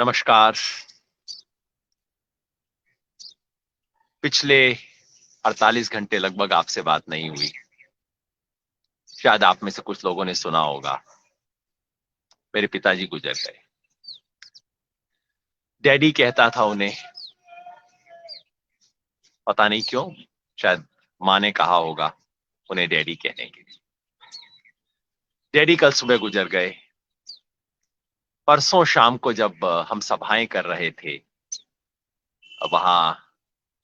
नमस्कार। पिछले 48 घंटे लगभग आपसे बात नहीं हुई। शायद आप में से कुछ लोगों ने सुना होगा, मेरे पिताजी गुजर गए। डैडी कहता था उन्हें, पता नहीं क्यों, शायद माँ ने कहा होगा उन्हें डैडी कहने के लिए। डैडी कल सुबह गुजर गए। परसों शाम को जब हम सभाएं कर रहे थे वहां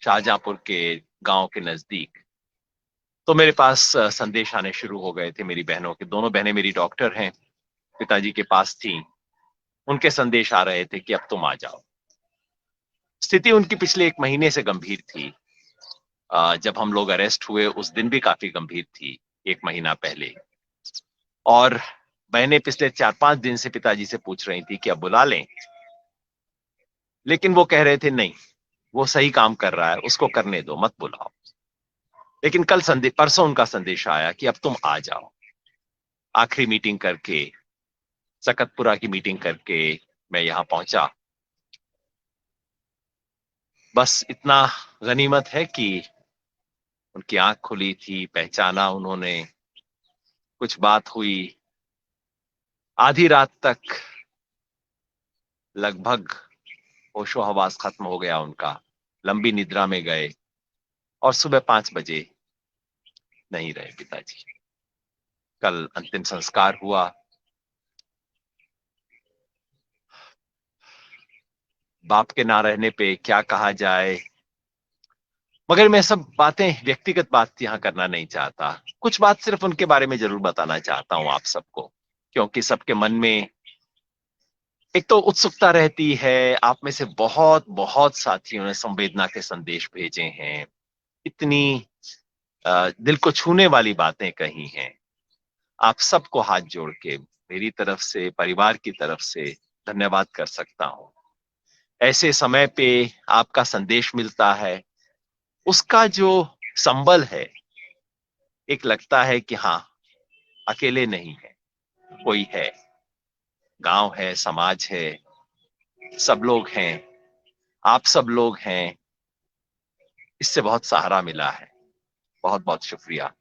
शाहजहांपुर के गांव के नजदीक, तो मेरे पास संदेश आने शुरू हो गए थे मेरी बहनों के। दोनों बहनें मेरी डॉक्टर हैं, पिताजी के पास थी। उनके संदेश आ रहे थे कि अब तुम आ जाओ। स्थिति उनकी पिछले 1 महीने से गंभीर थी। जब हम लोग अरेस्ट हुए उस दिन भी काफी गंभीर थी, 1 महीना पहले। और बहनें पिछले 4-5 दिन से पिताजी से पूछ रही थी कि अब बुला लें, लेकिन वो कह रहे थे नहीं, वो सही काम कर रहा है, उसको करने दो, मत बुलाओ। लेकिन परसों उनका संदेश आया कि अब तुम आ जाओ। आखिरी मीटिंग करके, सकतपुरा की मीटिंग करके मैं यहां पहुंचा। बस इतना गनीमत है कि उनकी आंख खुली थी, पहचाना उन्होंने, कुछ बात हुई। आधी रात तक लगभग होशो हवास खत्म हो गया उनका। लंबी निद्रा में गए और सुबह 5 बजे नहीं रहे पिताजी। कल अंतिम संस्कार हुआ। बाप के ना रहने पे क्या कहा जाए, मगर मैं सब बातें, व्यक्तिगत बात यहां करना नहीं चाहता। कुछ बात सिर्फ उनके बारे में जरूर बताना चाहता हूं आप सबको, क्योंकि सबके मन में एक तो उत्सुकता रहती है। आप में से बहुत बहुत साथियों ने संवेदना के संदेश भेजे हैं, इतनी दिल को छूने वाली बातें कही हैं। आप सबको हाथ जोड़ के मेरी तरफ से, परिवार की तरफ से धन्यवाद कर सकता हूं। ऐसे समय पे आपका संदेश मिलता है, उसका जो संबल है, एक लगता है कि हाँ, अकेले नहीं है, कोई है, गांव है, समाज है, सब लोग हैं, आप सब लोग हैं। इससे बहुत सहारा मिला है। बहुत बहुत शुक्रिया।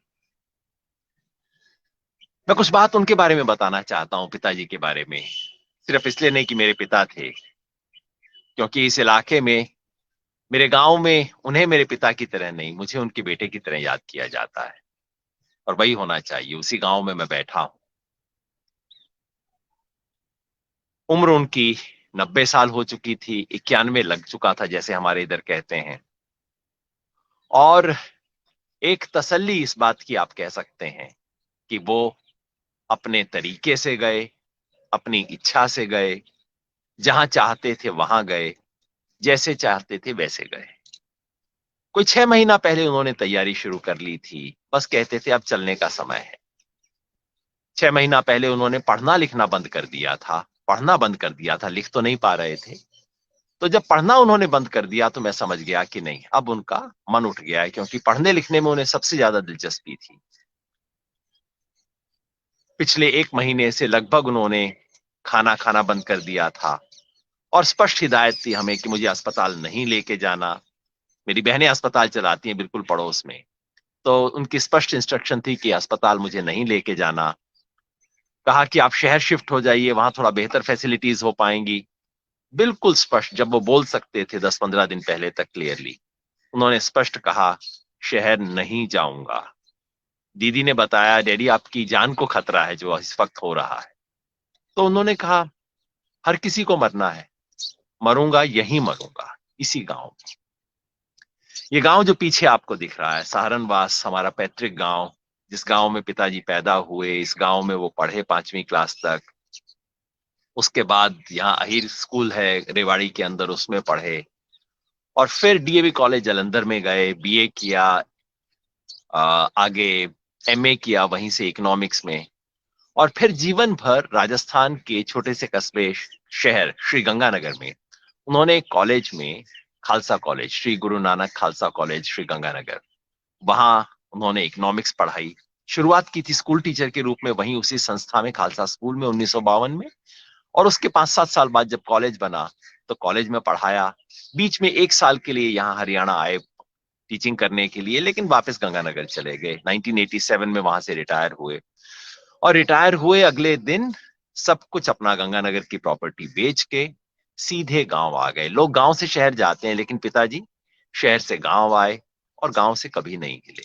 मैं कुछ बात उनके बारे में बताना चाहता हूं, पिताजी के बारे में। सिर्फ इसलिए नहीं कि मेरे पिता थे, क्योंकि इस इलाके में, मेरे गांव में उन्हें मेरे पिता की तरह नहीं, मुझे उनके बेटे की तरह याद किया जाता है। और वही होना चाहिए। उसी गांव में मैं बैठा हूं। उम्र उनकी 90 साल हो चुकी थी, 91 लग चुका था जैसे हमारे इधर कहते हैं। और एक तसल्ली इस बात की आप कह सकते हैं कि वो अपने तरीके से गए, अपनी इच्छा से गए, जहां चाहते थे वहां गए, जैसे चाहते थे वैसे गए। कोई 6 महीना पहले उन्होंने तैयारी शुरू कर ली थी, बस कहते थे अब चलने का समय है। 6 महीना पहले उन्होंने पढ़ना लिखना बंद कर दिया था। पढ़ना बंद कर दिया था, लिख तो नहीं पा रहे थे। तो जब पढ़ना उन्होंने बंद कर दिया तो मैं समझ गया कि नहीं, अब उनका मन उठ गया है, क्योंकि पढ़ने लिखने में उन्हें सबसे ज्यादा दिलचस्पी थी। पिछले 1 महीने से लगभग उन्होंने खाना खाना बंद कर दिया था। और स्पष्ट हिदायत थी हमें कि मुझे अस्पताल नहीं लेके जाना। मेरी बहनें अस्पताल चलाती हैं बिल्कुल पड़ोस में, तो उनकी स्पष्ट इंस्ट्रक्शन थी कि अस्पताल मुझे नहीं लेके जाना। कहा कि आप शहर शिफ्ट हो जाइए, वहां थोड़ा बेहतर फैसिलिटीज हो पाएंगी। बिल्कुल स्पष्ट, जब वो बोल सकते थे 10-15 दिन पहले तक क्लियरली, उन्होंने स्पष्ट कहा, शहर नहीं जाऊंगा। दीदी ने बताया, डैडी आपकी जान को खतरा है जो इस वक्त हो रहा है। तो उन्होंने कहा, हर किसी को मरना है, मरूंगा यहीं मरूंगा, इसी गांव में। ये गांव जो पीछे आपको दिख रहा है, सहारनवास, हमारा पैतृक गांव, जिस गांव में पिताजी पैदा हुए, इस गांव में वो पढ़े 5वीं क्लास तक। उसके बाद यहाँ अहिर स्कूल है रेवाड़ी के अंदर, उसमें पढ़े। और फिर डीएवी कॉलेज जालंधर में गए, बीए किया, आगे एमए किया वहीं से इकोनॉमिक्स में। और फिर जीवन भर राजस्थान के छोटे से कस्बे, शहर श्री गंगानगर में उन्होंने एक कॉलेज में, खालसा कॉलेज, श्री गुरु नानक खालसा कॉलेज श्री गंगानगर, वहां उन्होंने इकोनॉमिक्स पढ़ाई। शुरुआत की थी स्कूल टीचर के रूप में वहीं उसी संस्था में, खालसा स्कूल में 1952 में। और उसके 5-7 साल बाद जब कॉलेज बना तो कॉलेज में पढ़ाया। बीच में 1 साल के लिए यहाँ हरियाणा आए टीचिंग करने के लिए, लेकिन वापस गंगानगर चले गए। 1987 में वहां से रिटायर हुए और रिटायर हुए अगले दिन सब कुछ अपना गंगानगर की प्रॉपर्टी बेच के सीधे गांव आ गए। लोग गांव से शहर जाते हैं, लेकिन पिताजी शहर से गांव आए और गांव से कभी नहीं हिले।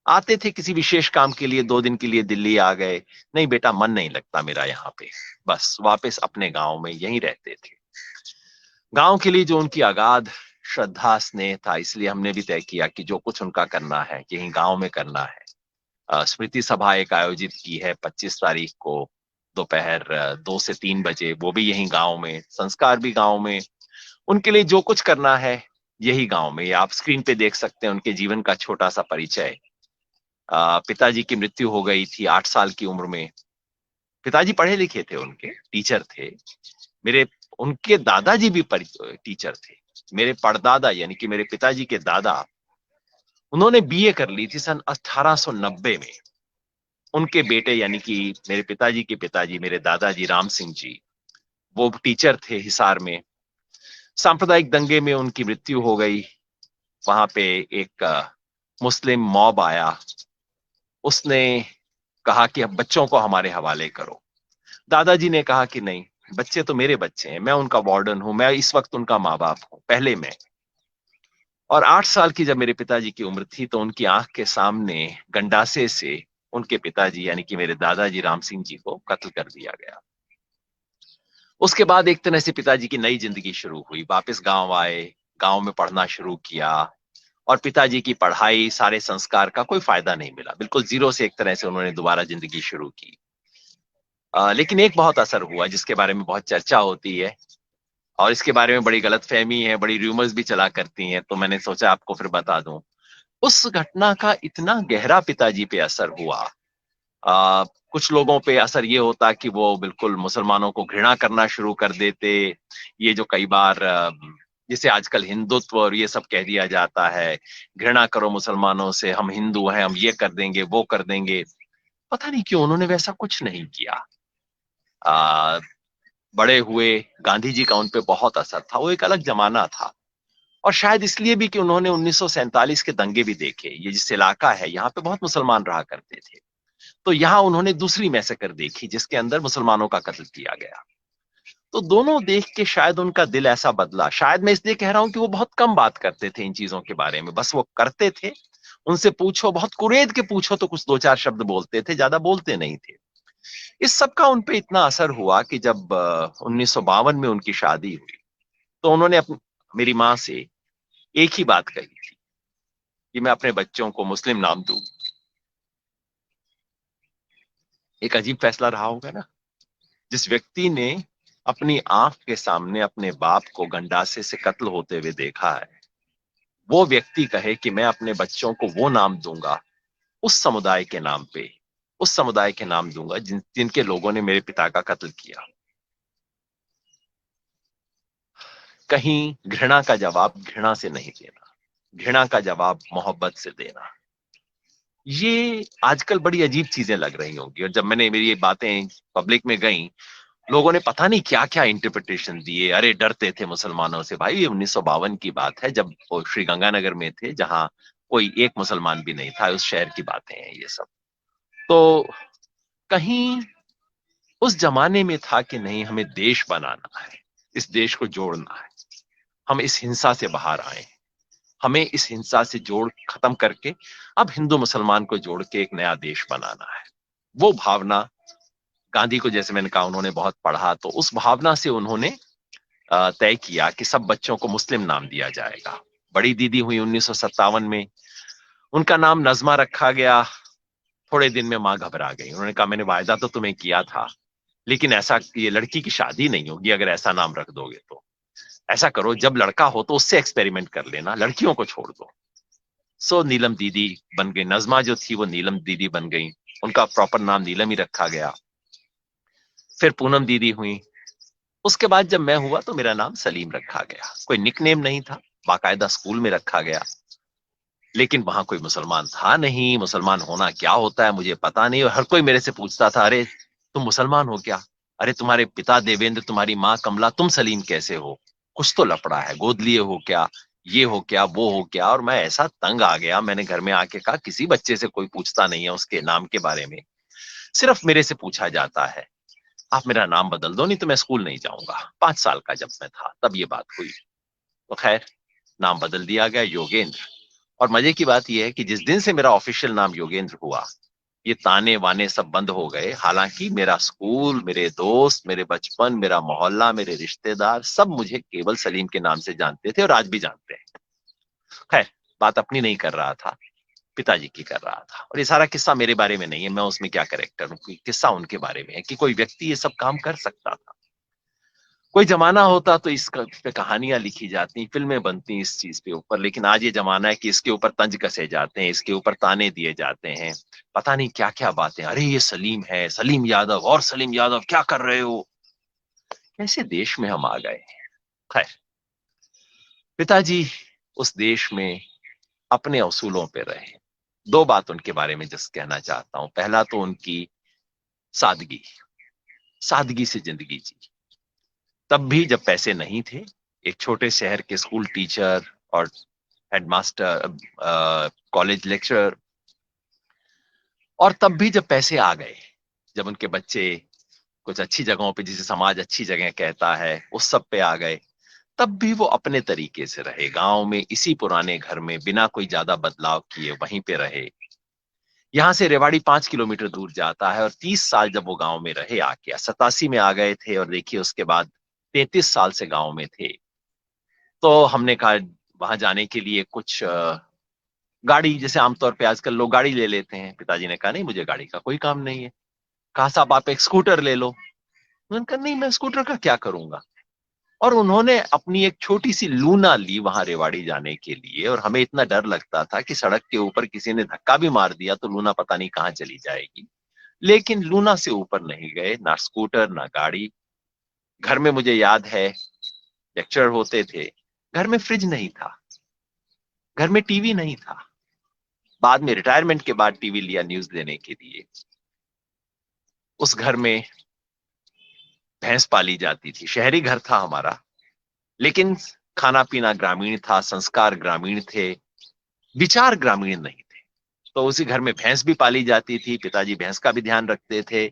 आते थे किसी विशेष काम के लिए, 2 दिन के लिए दिल्ली आ गए, नहीं बेटा मन नहीं लगता मेरा यहाँ पे, बस वापस अपने गांव में यहीं रहते थे। गांव के लिए जो उनकी अगाध श्रद्धा स्नेह था, इसलिए हमने भी तय किया कि जो कुछ उनका करना है यही गांव में करना है। स्मृति सभा एक आयोजित की है 25 तारीख को दोपहर 2 से 3 बजे, वो भी यही गांव में, संस्कार भी गांव में। उनके लिए जो कुछ करना है यही गांव में। आप स्क्रीन पे देख सकते हैं उनके जीवन का छोटा सा परिचय। पिताजी की मृत्यु हो गई थी 8 साल की उम्र में। पिताजी पढ़े लिखे थे, उनके टीचर थे। मेरे उनके दादाजी भी टीचर थे। मेरे परदादा यानी कि मेरे पिताजी के दादा, उन्होंने बीए कर ली थी सन 1890 में। उनके बेटे यानी कि मेरे पिताजी के पिताजी, मेरे दादाजी राम सिंह जी, वो टीचर थे हिसार में। सांप्रदायिक दंगे में उनकी मृत्यु हो गई। वहां पे एक मुस्लिम मॉब आया, उसने कहा कि अब बच्चों को हमारे हवाले करो। दादाजी ने कहा कि नहीं, बच्चे तो मेरे बच्चे हैं, मैं उनका वार्डन हूं, मैं इस वक्त उनका माँ बाप हूं, पहले मैं। और 8 साल की जब मेरे पिताजी की उम्र थी तो उनकी आंख के सामने गंडासे से उनके पिताजी यानी कि मेरे दादाजी राम सिंह जी को कत्ल कर दिया गया। उसके बाद एक तरह से पिताजी की नई जिंदगी शुरू हुई। वापस गांव आए, गांव में पढ़ना शुरू किया और पिताजी की पढ़ाई, सारे संस्कार का कोई फायदा नहीं मिला। बिल्कुल जीरो से एक तरह से उन्होंने दोबारा जिंदगी शुरू की। लेकिन एक बहुत असर हुआ जिसके बारे में बहुत चर्चा होती है और इसके बारे में बड़ी गलतफहमी है, बड़ी रूमर्स भी चला करती हैं, तो मैंने सोचा आपको फिर बता दूं। उस घटना का इतना गहरा पिताजी पे असर हुआ। कुछ लोगों पे असर ये होता कि वो बिल्कुल मुसलमानों को घृणा करना शुरू कर देते। ये जो कई बार जिसे आजकल हिंदुत्व और ये सब कह दिया जाता है, घृणा करो मुसलमानों से, हम हिंदू हैं, हम ये कर देंगे वो कर देंगे। पता नहीं क्यों उन्होंने वैसा कुछ नहीं किया। आ, बड़े हुए, गांधी जी का उन पे बहुत असर था, वो एक अलग जमाना था। और शायद इसलिए भी कि उन्होंने 1947 के दंगे भी देखे। ये जिस इलाका है यहाँ पे बहुत मुसलमान रहा करते थे, तो यहाँ उन्होंने दूसरी मैसेकर देखी जिसके अंदर मुसलमानों का कत्ल किया गया। तो दोनों देख के शायद उनका दिल ऐसा बदला। शायद मैं इसलिए कह रहा हूं कि वो बहुत कम बात करते थे इन चीजों के बारे में, बस वो करते थे। उनसे पूछो, बहुत कुरेद के पूछो तो कुछ 2-4 शब्द बोलते थे, ज्यादा बोलते नहीं थे। इस सब का उन पे इतना असर हुआ कि जब 1952 में उनकी शादी हुई तो उन्होंने मेरी माँ से एक ही बात कही थी कि मैं अपने बच्चों को मुस्लिम नाम दूं। एक अजीब फैसला रहा होगा ना। जिस व्यक्ति ने अपनी आंख के सामने अपने बाप को गंडासे से कत्ल होते हुए देखा है, वो व्यक्ति कहे कि मैं अपने बच्चों को वो नाम दूंगा उस समुदाय के नाम पे, उस समुदाय के नाम दूंगा जिनके लोगों ने मेरे पिता का कत्ल किया। कहीं घृणा का जवाब घृणा से नहीं देना, घृणा का जवाब मोहब्बत से देना। ये आजकल बड़ी अजीब चीजें लग रही होंगी, और जब मैंने मेरी ये बातें पब्लिक में गई, लोगों ने पता नहीं क्या क्या इंटरप्रिटेशन दिए। अरे डरते थे मुसलमानों से। भाई ये 1952 की बात है, जब वो श्री गंगानगर में थे, जहां कोई एक मुसलमान भी नहीं था। उस शहर की बातें हैं ये सब। तो कहीं उस जमाने में था कि नहीं, हमें देश बनाना है, इस देश को जोड़ना है, हम इस हिंसा से बाहर आए, हमें इस हिंसा से जोड़ खत्म करके अब हिंदू मुसलमान को जोड़ के एक नया देश बनाना है। वो भावना, गांधी को जैसे मैंने कहा उन्होंने बहुत पढ़ा, तो उस भावना से उन्होंने तय किया कि सब बच्चों को मुस्लिम नाम दिया जाएगा। बड़ी दीदी हुई 1957 में, उनका नाम नजमा रखा गया। थोड़े दिन में माँ घबरा गई। उन्होंने कहा मैंने वायदा तो तुम्हें किया था, लेकिन ऐसा, ये लड़की की शादी नहीं होगी अगर ऐसा नाम रख दोगे तो। ऐसा करो, जब लड़का हो तो उससे एक्सपेरिमेंट कर लेना, लड़कियों को छोड़ दो। सो नीलम दीदी बन गई। नजमा जो थी वो नीलम दीदी बन गई। उनका प्रॉपर नाम नीलम ही रखा गया। फिर पूनम दीदी हुई। उसके बाद जब मैं हुआ तो मेरा नाम सलीम रखा गया। कोई निकनेम नहीं था, बाकायदा स्कूल में रखा गया। लेकिन वहां कोई मुसलमान था नहीं। मुसलमान होना क्या होता है मुझे पता नहीं, और हर कोई मेरे से पूछता था, अरे तुम मुसलमान हो क्या? अरे तुम्हारे पिता देवेंद्र, तुम्हारी माँ कमला, तुम सलीम कैसे हो? कुछ तो लफड़ा है, गोद लिए हो क्या, ये हो क्या, वो हो क्या। और मैं ऐसा तंग आ गया, मैंने घर में आके कहा किसी बच्चे से कोई पूछता नहीं है उसके नाम के बारे में, सिर्फ मेरे से पूछा जाता है। आप मेरा नाम बदल दो, नहीं तो मैं स्कूल नहीं जाऊंगा। 5 साल का जब मैं था तब ये बात हुई। तो खैर, नाम बदल दिया गया योगेंद्र। और मजे की बात यह है कि जिस दिन से मेरा ऑफिशियल नाम योगेंद्र हुआ, ये ताने वाने सब बंद हो गए। हालांकि मेरा स्कूल, मेरे दोस्त, मेरे बचपन, मेरा मोहल्ला, मेरे रिश्तेदार सब मुझे केवल सलीम के नाम से जानते थे और आज भी जानते हैं। खैर, बात अपनी नहीं कर रहा था, पिताजी की कर रहा था। और ये सारा किस्सा मेरे बारे में नहीं है, मैं उसमें क्या कैरेक्टर हूँ, किस्सा उनके बारे में है कि कोई व्यक्ति ये सब काम कर सकता था। कोई जमाना होता तो इस पे कहानियां लिखी जाती, फिल्में बनती इस चीज पे ऊपर, लेकिन आज ये जमाना है कि इसके ऊपर तंज कसे जाते हैं, इसके ऊपर ताने दिए जाते हैं, पता नहीं क्या क्या बातें। अरे ये सलीम है, सलीम यादव, और सलीम यादव क्या कर रहे हो। कैसे देश में हम आ गए। खैर, पिताजी उस देश में अपने असूलों पे रहे। दो बात उनके बारे में जस्ट कहना चाहता हूं। पहला तो उनकी सादगी, सादगी से जिंदगी जी। तब भी जब पैसे नहीं थे, एक छोटे शहर के स्कूल टीचर और हेडमास्टर, कॉलेज लेक्चरर। और तब भी जब पैसे आ गए, जब उनके बच्चे कुछ अच्छी जगहों पे, जिसे समाज अच्छी जगह कहता है, उस सब पे आ गए, तब भी वो अपने तरीके से रहे। गांव में इसी पुराने घर में बिना कोई ज्यादा बदलाव किए वहीं पे रहे। यहाँ से रेवाड़ी 5 किलोमीटर दूर जाता है। और 30 साल जब वो गांव में रहे आके, 87 में आ गए थे, और देखिए उसके बाद 33 साल से गांव में थे। तो हमने कहा वहां जाने के लिए कुछ गाड़ी, जैसे आमतौर पे आजकल लोग गाड़ी ले लेते हैं। पिताजी ने कहा नहीं, मुझे गाड़ी का कोई काम नहीं है। कहा साहब आप एक स्कूटर ले लो। उन्होंने कहा नहीं, मैं स्कूटर का क्या करूंगा। और उन्होंने अपनी एक छोटी सी लूना ली वहां रेवाड़ी जाने के लिए। और हमें इतना डर लगता था कि सड़क के ऊपर किसी ने धक्का भी मार दिया तो लूना पता नहीं कहाँ चली जाएगी। लेकिन लूना से ऊपर नहीं गए, ना स्कूटर ना गाड़ी। घर में मुझे याद है, लेक्चर होते थे, घर में फ्रिज नहीं था, घर में टीवी नहीं था। बाद में रिटायरमेंट के बाद टीवी लिया न्यूज देने के लिए। उस घर में भैंस पाली जाती थी। शहरी घर था हमारा, लेकिन खाना पीना ग्रामीण था, संस्कार ग्रामीण थे, विचार ग्रामीण नहीं थे। तो उसी घर में भैंस भी पाली जाती थी। पिताजी भैंस का भी ध्यान रखते थे।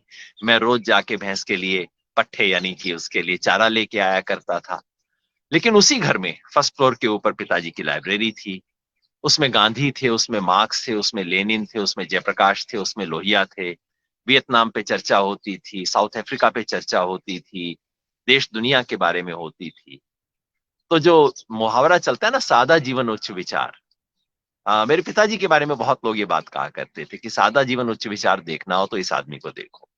मैं रोज जाके भैंस के लिए पट्ठे, यानी कि उसके लिए चारा लेके आया करता था। लेकिन उसी घर में फर्स्ट फ्लोर के ऊपर पिताजी की लाइब्रेरी थी। उसमें गांधी थे, उसमें मार्क्स थे, उसमें लेनिन थे, उसमें जयप्रकाश थे, उसमें लोहिया थे। वियतनाम पे चर्चा होती थी, साउथ अफ्रीका पे चर्चा होती थी, देश दुनिया के बारे में होती थी। तो जो मुहावरा चलता है ना, सादा जीवन उच्च विचार, मेरे पिताजी के बारे में बहुत लोग ये बात कहा करते थे कि सादा जीवन उच्च विचार देखना हो तो इस आदमी को देखो।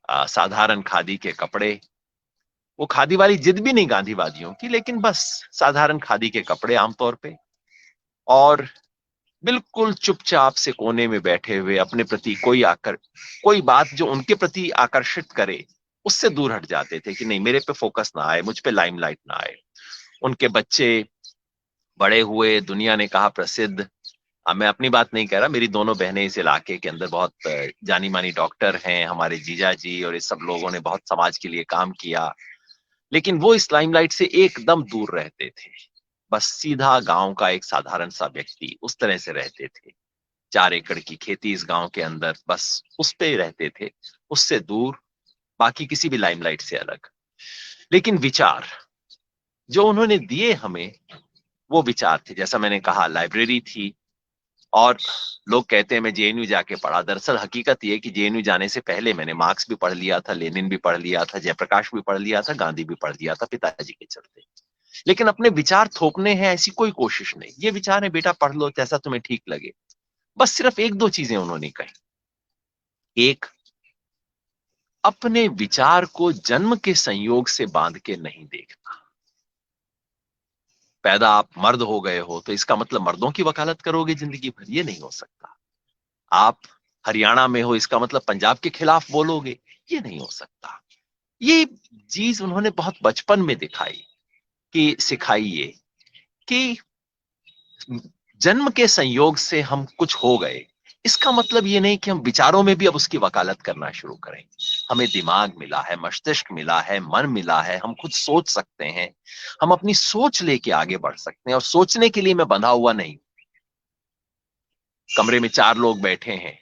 साधारण खादी के कपड़े, वो खादी वाली जिद भी नहीं गांधीवादियों की, लेकिन बस साधारण खादी के कपड़े आमतौर पे। और बिल्कुल चुपचाप से कोने में बैठे हुए, अपने प्रति कोई बात जो उनके प्रति आकर्षित करे उससे दूर हट जाते थे कि नहीं, मेरे पे फोकस ना आए, मुझ पे लाइमलाइट ना आए। उनके बच्चे बड़े हुए, दुनिया ने कहा प्रसिद्ध। मैं अपनी बात नहीं कह रहा, मेरी दोनों बहनें इस इलाके के अंदर बहुत जानी मानी डॉक्टर हैं। हमारे जीजा जी और इस सब लोगों ने बहुत समाज के लिए काम किया। लेकिन वो इस लाइमलाइट से एकदम दूर रहते थे। बस सीधा गांव का एक साधारण सा व्यक्ति उस तरह से रहते थे। 4 एकड़ की खेती इस गांव के अंदर, बस उस पे रहते थे, उससे दूर, बाकी किसी भी लाइमलाइट से अलग। लेकिन विचार जो उन्होंने दिए हमें, वो विचार थे, जैसा मैंने कहा, लाइब्रेरी थी। और लोग कहते हैं मैं जेएनयू जाके पढ़ा। दरअसल हकीकत ये कि जेएनयू जाने से पहले मैंने मार्क्स भी पढ़ लिया था, लेनिन भी पढ़ लिया था, जयप्रकाश भी पढ़ लिया था, गांधी भी पढ़ लिया था पिताजी के चलते। लेकिन अपने विचार थोपने हैं ऐसी कोई कोशिश नहीं। ये विचार है बेटा, पढ़ लो जैसा तुम्हें ठीक लगे। बस सिर्फ एक दो चीजें उन्होंने कही। एक, अपने विचार को जन्म के संयोग से बांध के नहीं देखना। पैदा आप मर्द हो गए हो तो इसका मतलब मर्दों की वकालत करोगे जिंदगी भर, ये नहीं हो सकता। आप हरियाणा में हो इसका मतलब पंजाब के खिलाफ बोलोगे, ये नहीं हो सकता। ये चीज उन्होंने बहुत बचपन में दिखाई, कि सिखाई ये कि जन्म के संयोग से हम कुछ हो गए, इसका मतलब ये नहीं कि हम विचारों में भी अब उसकी वकालत करना शुरू करें। हमें दिमाग मिला है, मस्तिष्क मिला है, मन मिला है, हम खुद सोच सकते हैं, हम अपनी सोच लेके आगे बढ़ सकते हैं और सोचने के लिए मैं बंधा हुआ नहीं। कमरे में 4 लोग बैठे हैं,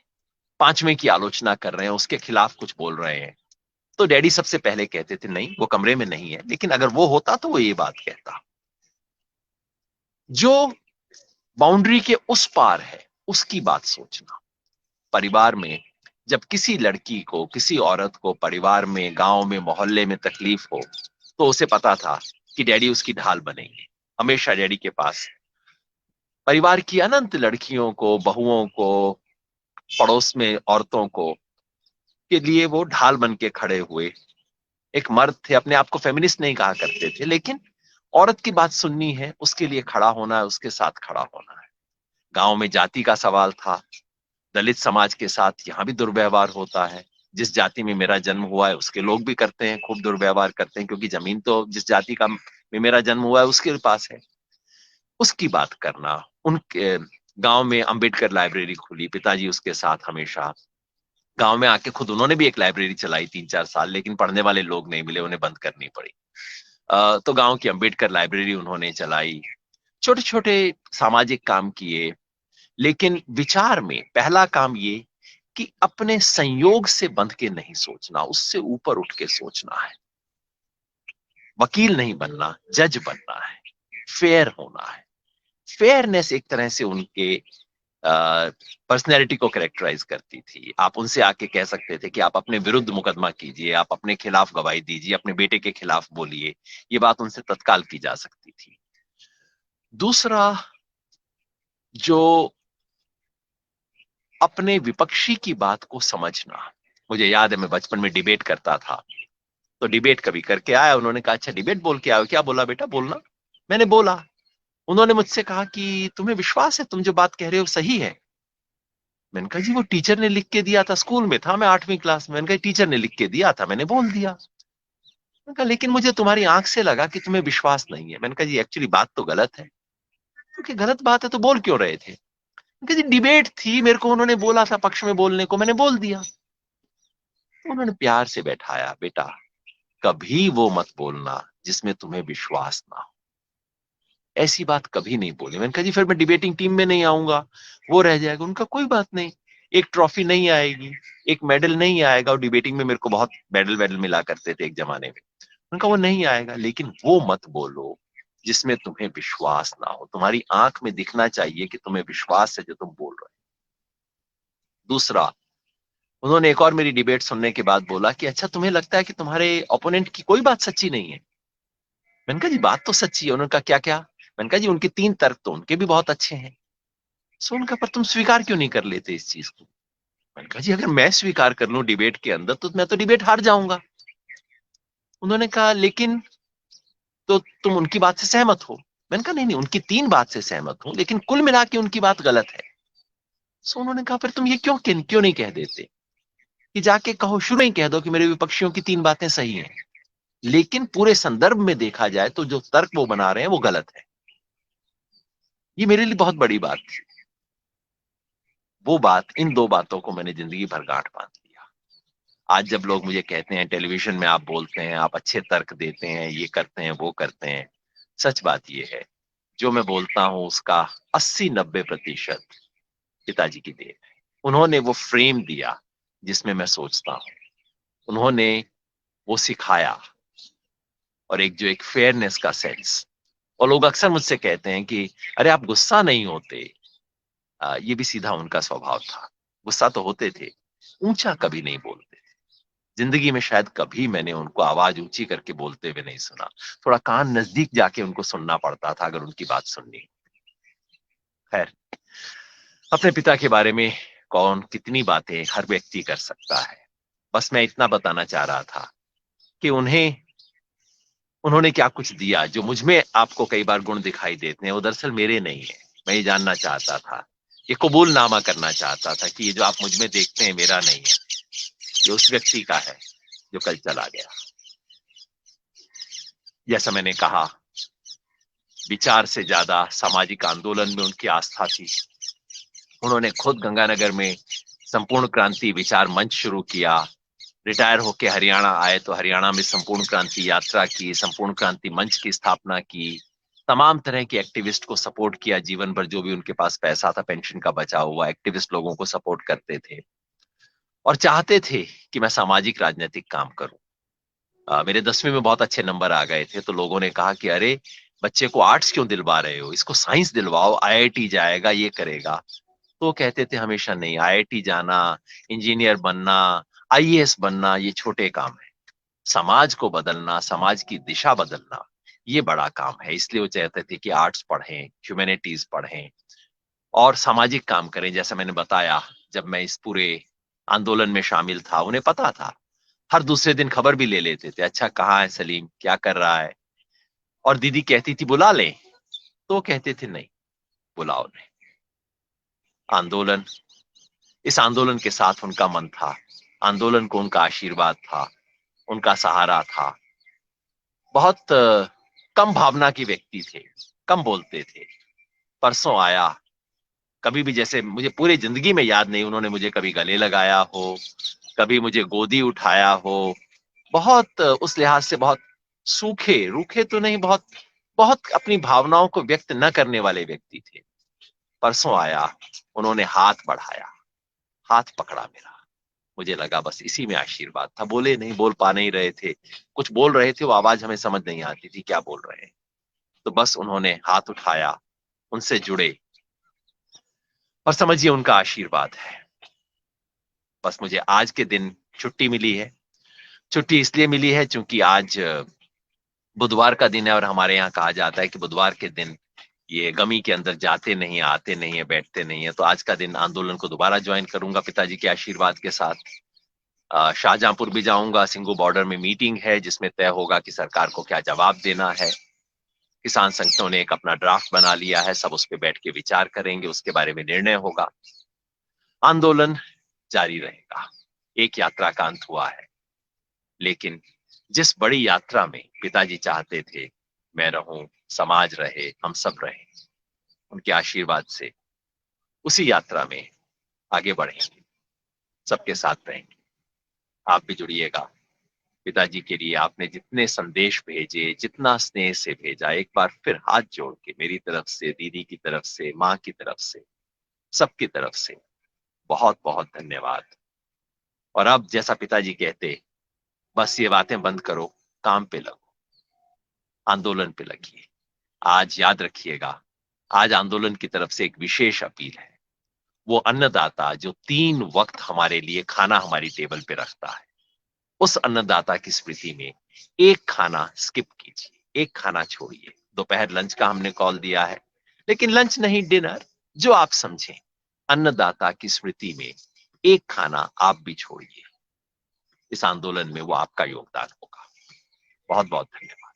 5वें की आलोचना कर रहे हैं, उसके खिलाफ कुछ बोल रहे हैं। तो डैडी सबसे पहले कहते थे नहीं, वो कमरे में नहीं है, लेकिन अगर वो होता तो वो ये बात कहता। जो बाउंड्री के उस पार है, उसकी बात सोचना। परिवार में जब किसी लड़की को, किसी औरत को परिवार में, गांव में, मोहल्ले में तकलीफ हो, तो उसे पता था कि डैडी उसकी ढाल बनेंगे। हमेशा डैडी के पास परिवार की अनंत लड़कियों को, बहुओं को, पड़ोस में औरतों को के लिए वो ढाल बन के खड़े हुए एक मर्द थे। अपने आप को फेमिनिस्ट नहीं कहा करते थे, लेकिन औरत की बात सुननी है, उसके लिए खड़ा होना है, उसके साथ खड़ा होना है। गांव में जाति का सवाल था। दलित समाज के साथ यहां भी दुर्व्यवहार होता है। जिस जाति में मेरा जन्म हुआ है उसके लोग भी करते हैं, खूब दुर्व्यवहार करते हैं, क्योंकि जमीन तो जिस जाति का में मेरा जन्म हुआ है उसके पास है। उसकी बात करना। उनके गांव में अंबेडकर लाइब्रेरी खुली, पिताजी उसके साथ हमेशा। गांव में आके खुद उन्होंने भी एक लाइब्रेरी चलाई 3-4 साल, लेकिन पढ़ने वाले लोग नहीं मिले, उन्हें बंद करनी पड़ी। तो गांव की अंबेडकर लाइब्रेरी उन्होंने चलाई। छोटे छोटे सामाजिक काम किए, लेकिन विचार में पहला काम ये कि अपने संयोग से बंध के नहीं सोचना, उससे ऊपर उठ के सोचना है। वकील नहीं बनना, जज बनना है, फेयर होना है। फेयरनेस एक तरह से उनके पर्सनैलिटी को कैरेक्टराइज करती थी। आप उनसे आके कह सकते थे कि आप अपने विरुद्ध मुकदमा कीजिए, आप अपने खिलाफ गवाही दीजिए, अपने बेटे के खिलाफ बोलिए। ये बात उनसे तत्काल की जा सकती थी। दूसरा, जो अपने विपक्षी की बात को समझना। मुझे याद है मैं बचपन में डिबेट करता था, तो डिबेट कभी करके आया, उन्होंने कहा अच्छा डिबेट बोल के आयो, क्या बोला बेटा, बोलना। मैंने बोला। उन्होंने मुझसे कहा कि तुम्हें विश्वास है तुम जो बात कह रहे हो सही है? मैंने कहा जी वो टीचर ने लिख के दिया था, स्कूल में था मैं 8वीं क्लास में। मैंने कहा टीचर ने लिख के दिया था, मैंने बोल दिया। मैंने कहा लेकिन मुझे तुम्हारी आंख से लगा कि तुम्हें विश्वास नहीं है। मैंने कहा जी एक्चुअली बात तो गलत है। क्योंकि गलत बात है तो बोल क्यों रहे थे? मैंने कहा जी डिबेट थी, मेरे को उन्होंने बोला था पक्ष में बोलने को, मैंने बोल दिया। तो उन्होंने प्यार से बैठाया, बेटा कभी वो मत बोलना जिसमें तुम्हें विश्वास ना हो। ऐसी बात कभी नहीं बोली। मैंने कहा जी फिर मैं डिबेटिंग टीम में नहीं आऊंगा, वो रह जाएगा। उनका कोई बात नहीं, एक ट्रॉफी नहीं आएगी, एक मेडल नहीं आएगा। और डिबेटिंग में मेरे को बहुत मेडल वेडल मिला करते थे एक जमाने में। उनका वो नहीं आएगा, लेकिन वो मत बोलो जिसमें तुम्हें विश्वास ना हो। तुम्हारी आंख में दिखना चाहिए कि तुम्हें विश्वास है जो तुम बोल रहे हो। दूसरा, उन्होंने एक और मेरी डिबेट सुनने के बाद बोला कि अच्छा तुम्हें लगता है कि तुम्हारे ओपोनेंट की कोई बात सच्ची नहीं है? मैंने कहा जी बात तो सच्ची है। उन्होंने कहा क्या क्या? मैंने कहा जी उनके 3 तर्क तो उनके भी बहुत अच्छे हैं। सो उनका पर तुम स्वीकार क्यों नहीं कर लेते इस चीज को? मैंने कहा जी अगर मैं स्वीकार कर लूं डिबेट के अंदर तो मैं तो डिबेट हार जाऊंगा। उन्होंने कहा लेकिन तो तुम उनकी बात से सहमत हो? मैंने कहा नहीं नहीं, उनकी 3 बात से सहमत हूं, लेकिन कुल मिला के उनकी बात गलत है। सो उन्होंने कहा फिर तुम ये क्यों क्यों नहीं कह देते कि जाके कहो, शुरू में ही कह दो कि मेरे विपक्षियों की 3 बातें सही हैं, लेकिन पूरे संदर्भ में देखा जाए तो जो तर्क वो बना रहे हैं वो गलत है। ये मेरे लिए बहुत बड़ी बात थी। वो बात, इन 2 बातों को मैंने जिंदगी भर गांठ बांध लिया। आज जब लोग मुझे कहते हैं टेलीविजन में आप बोलते हैं, आप अच्छे तर्क देते हैं, ये करते हैं, वो करते हैं, सच बात ये है जो मैं बोलता हूं उसका 80-90% पिताजी की देन है। उन्होंने वो फ्रेम दिया जिसमें मैं सोचता हूं, उन्होंने वो सिखाया। और एक जो एक फेयरनेस का सेंस। और लोग अक्सर मुझसे कहते हैं कि अरे आप गुस्सा नहीं होते। ये भी सीधा उनका स्वभाव था। गुस्सा तो होते थे, ऊंचा कभी नहीं बोलते। जिंदगी में शायद कभी मैंने उनको आवाज ऊंची करके बोलते हुए नहीं सुना। थोड़ा कान नजदीक जाके उनको सुनना पड़ता था अगर उनकी बात सुननी। खैर, अपने पिता के बारे में कौन कितनी बातें हर व्यक्ति कर सकता है। बस मैं इतना बताना चाह रहा था कि उन्होंने क्या कुछ दिया जो मुझ में आपको कई बार गुण दिखाई देते हैं, वो दरअसल मेरे नहीं है। मैं ये जानना चाहता था, ये कबूलनामा करना चाहता था कि ये जो आप मुझ में देखते हैं मेरा नहीं है, ये उस व्यक्ति का है जो कल चला गया। जैसा मैंने कहा, विचार से ज्यादा सामाजिक आंदोलन में उनकी आस्था थी। उन्होंने खुद गंगानगर में संपूर्ण क्रांति विचार मंच शुरू किया। रिटायर होके हरियाणा आए तो हरियाणा में संपूर्ण क्रांति यात्रा की, संपूर्ण क्रांति मंच की स्थापना की, तमाम तरह के एक्टिविस्ट को सपोर्ट किया जीवन भर, जो भी उनके पास पैसा था पेंशन का बचा हुआ, एक्टिविस्ट लोगों को सपोर्ट करते थे और चाहते थे कि मैं सामाजिक राजनीतिक काम करूं। मेरे 10वीं में बहुत अच्छे नंबर आ गए थे, तो लोगों ने कहा कि अरे बच्चे को आर्ट्स क्यों दिलवा रहे हो, इसको साइंस दिलवाओ, आईआईटी जाएगा, ये करेगा। तो वो कहते थे हमेशा नहीं, आईआईटी जाना, इंजीनियर बनना, आईएएस बनना ये छोटे काम है, समाज को बदलना, समाज की दिशा बदलना ये बड़ा काम है। इसलिए वो चाहते थे कि आर्ट्स पढ़ें, ह्यूमैनिटीज पढ़ें और सामाजिक काम करें। जैसा मैंने बताया, जब मैं इस पूरे आंदोलन में शामिल था, उन्हें पता था, हर दूसरे दिन खबर भी ले लेते थे, अच्छा कहाँ है सलीम, क्या कर रहा है। और दीदी कहती थी बुला लें, तो वो कहते थे नहीं, बुलाओ नहीं। आंदोलन, इस आंदोलन के साथ उनका मन था, आंदोलन को उनका आशीर्वाद था, उनका सहारा था। बहुत कम भावना की व्यक्ति थे, कम बोलते थे। परसों आया, कभी भी, जैसे मुझे पूरी जिंदगी में याद नहीं उन्होंने मुझे कभी गले लगाया हो, कभी मुझे गोदी उठाया हो। बहुत उस लिहाज से बहुत सूखे रूखे तो नहीं, बहुत बहुत अपनी भावनाओं को व्यक्त न करने वाले व्यक्ति थे। परसों आया, उन्होंने हाथ बढ़ाया, हाथ पकड़ा मेरा, मुझे लगा बस इसी में आशीर्वाद था। बोले नहीं, बोल पा नहीं रहे थे, कुछ बोल रहे थे, वो आवाज हमें समझ नहीं आती थी क्या बोल रहे हैं। तो बस उन्होंने हाथ उठाया, उनसे जुड़े और समझिए उनका आशीर्वाद है। बस मुझे आज के दिन छुट्टी मिली है। छुट्टी इसलिए मिली है क्योंकि आज बुधवार का दिन है और हमारे यहाँ कहा जाता है कि बुधवार के दिन ये गमी के अंदर जाते नहीं, आते नहीं है, बैठते नहीं है। तो आज का दिन आंदोलन को दोबारा ज्वाइन करूंगा पिताजी के आशीर्वाद के साथ। शाहजहांपुर भी जाऊंगा, सिंगू बॉर्डर में मीटिंग है जिसमें तय होगा कि सरकार को क्या जवाब देना है। किसान संगठनों ने एक अपना ड्राफ्ट बना लिया है, सब उस पर बैठ के विचार करेंगे, उसके बारे में निर्णय होगा। आंदोलन जारी रहेगा। एक यात्रा का अंत हुआ है, लेकिन जिस बड़ी यात्रा में पिताजी चाहते थे मैं रहूं, समाज रहे, हम सब रहे, उनके आशीर्वाद से उसी यात्रा में आगे बढ़ेंगे, सबके साथ रहेंगे। आप भी जुड़िएगा। पिताजी के लिए आपने जितने संदेश भेजे, जितना स्नेह से भेजा, एक बार फिर हाथ जोड़ के मेरी तरफ से, दीदी की तरफ से, माँ की तरफ से, सबकी तरफ से बहुत बहुत धन्यवाद। और अब जैसा पिताजी कहते, बस ये बातें बंद करो, काम पे लगो, आंदोलन पे लगिए। आज याद रखिएगा, आज आंदोलन की तरफ से एक विशेष अपील है। वो अन्नदाता जो 3 वक्त हमारे लिए खाना हमारी टेबल पे रखता है, उस अन्नदाता की स्मृति में एक खाना स्किप कीजिए, एक खाना छोड़िए। दोपहर लंच का हमने कॉल दिया है, लेकिन लंच नहीं, डिनर, जो आप समझें। अन्नदाता की स्मृति में एक खाना आप भी छोड़िए। इस आंदोलन में वो आपका योगदान होगा। बहुत बहुत धन्यवाद।